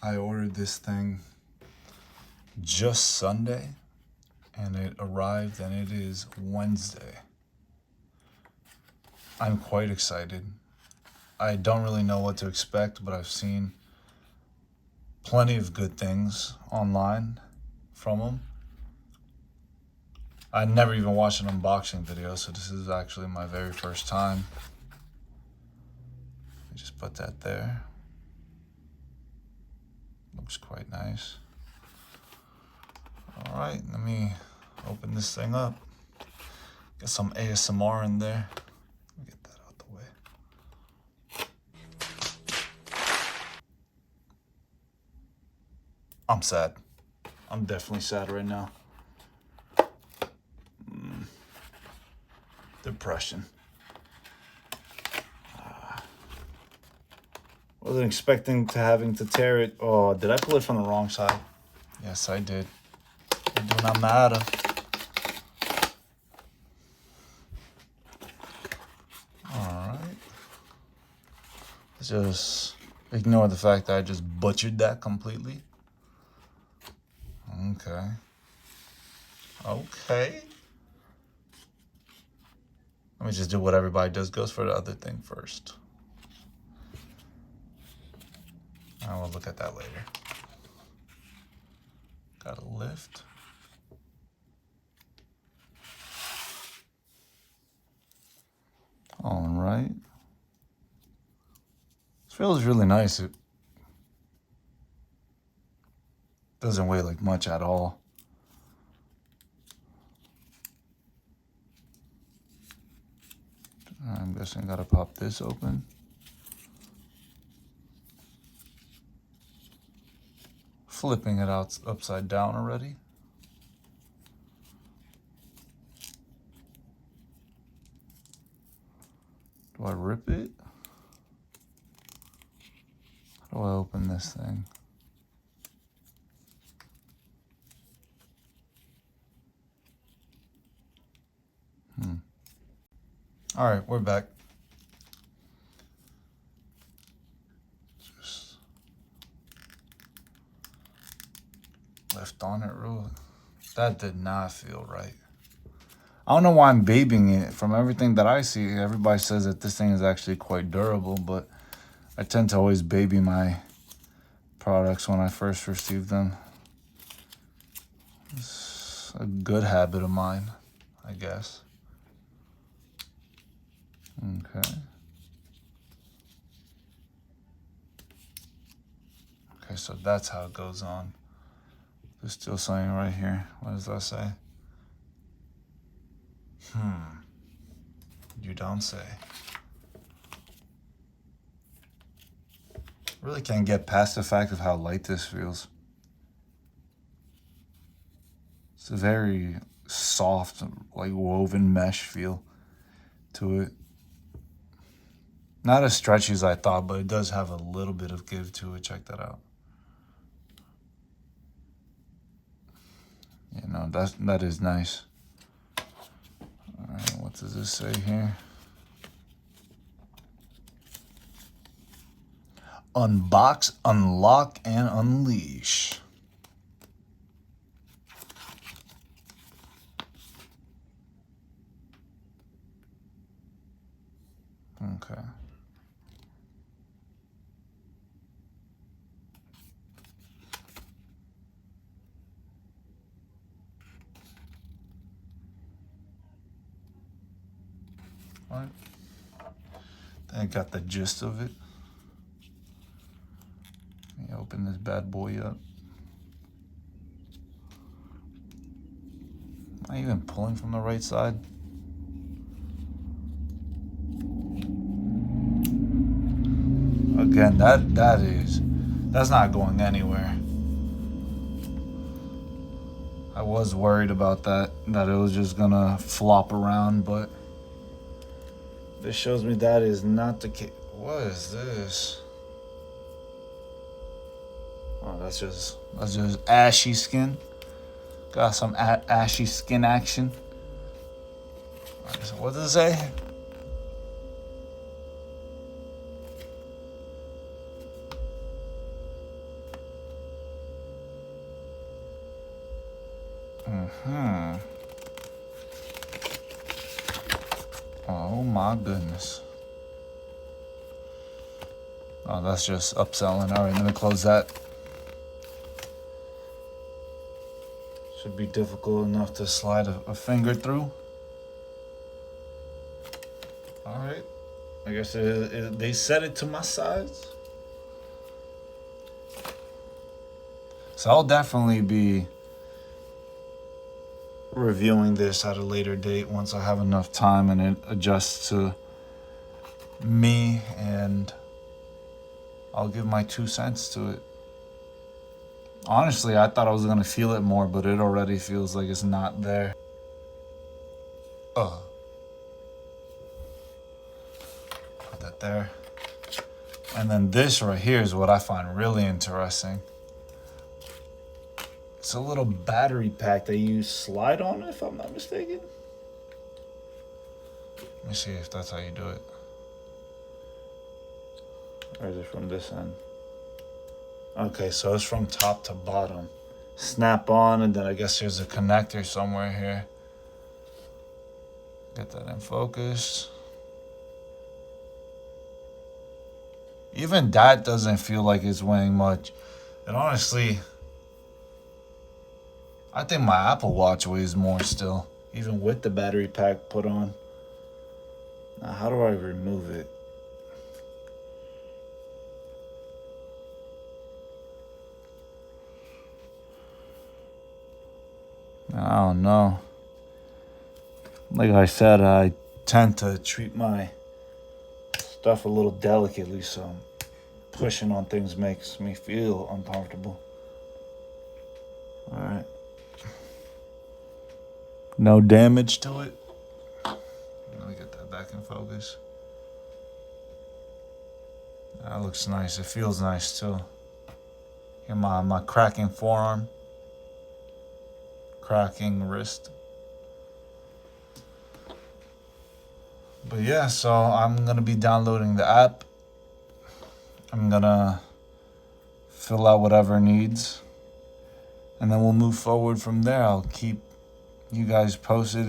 I ordered this thing just Sunday, and it arrived, and it is Wednesday. I'm quite excited. I don't really know what to expect, but I've seen plenty of good things online from them. I never even watched an unboxing video, so this is actually my very first time. I just put that there. Looks quite nice. All right, let me open this thing up. Get some ASMR in there. Let me get that out the way. I'm sad. I'm definitely sad right now. Depression. Wasn't expecting to having to tear it. Oh, did I pull it from the wrong side? Yes, I did. It do not matter. Alright. Let's just ignore the fact that I just butchered that completely. Okay. Okay. Let me just do what everybody does. Goes for the other thing first. I will look at that later. Got a lift. All right. This feels really nice. It doesn't weigh like much at all. I'm guessing I gotta pop this open. Flipping it out upside down already. Do I rip it? How do I open this thing? All right, we're back. Just left on it real. That did not feel right. I don't know why I'm babying it. From everything that I see, everybody says that this thing is actually quite durable, but I tend to always baby my products when I first receive them. It's a good habit of mine, I guess. Okay. Okay, so that's how it goes on. There's still something right here. What does that say? You don't say. Really can't get past the fact of how light this feels. It's a very soft, like woven mesh feel to it. Not as stretchy as I thought, but it does have a little bit of give to it. Check that out. You know, that is nice. All right, what does this say here? Unbox, unlock, and unleash. Okay. All right. I got the gist of it. Let me open this bad boy up. Am I even pulling from the right side? Again, that's not going anywhere. I was worried about that it was just gonna flop around, but this shows me that is not the case. What is this? Oh, that's just ashy skin. Got some ashy skin action. Right, so what does it say? Oh my goodness. Oh, that's just upselling. All right, let me close that. Should be difficult enough to slide a finger through. All right. I guess they set it to my size. So I'll definitely be reviewing this at a later date once I have enough time and it adjusts to me, and I'll give my 2 cents to it. Honestly, I thought I was gonna feel it more, but it already feels like it's not there. Put that there. And then this right here is what I find really interesting. It's a little battery pack that you slide on, if I'm not mistaken. Let me see if that's how you do it. Or is it from this end? Okay, so it's from top to bottom. Snap on, and then I guess there's a connector somewhere here. Get that in focus. Even that doesn't feel like it's weighing much. And honestly, I think my Apple Watch weighs more still, even with the battery pack put on. Now, how do I remove it? I don't know. Like I said, I tend to treat my stuff a little delicately, so pushing on things makes me feel uncomfortable. All right. No damage to it. Let me get that back in focus. That looks nice. It feels nice too. Here, my cracking forearm, cracking wrist. But yeah, so I'm gonna be downloading the app. I'm gonna fill out whatever needs, and then we'll move forward from there. I'll keep you guys posted.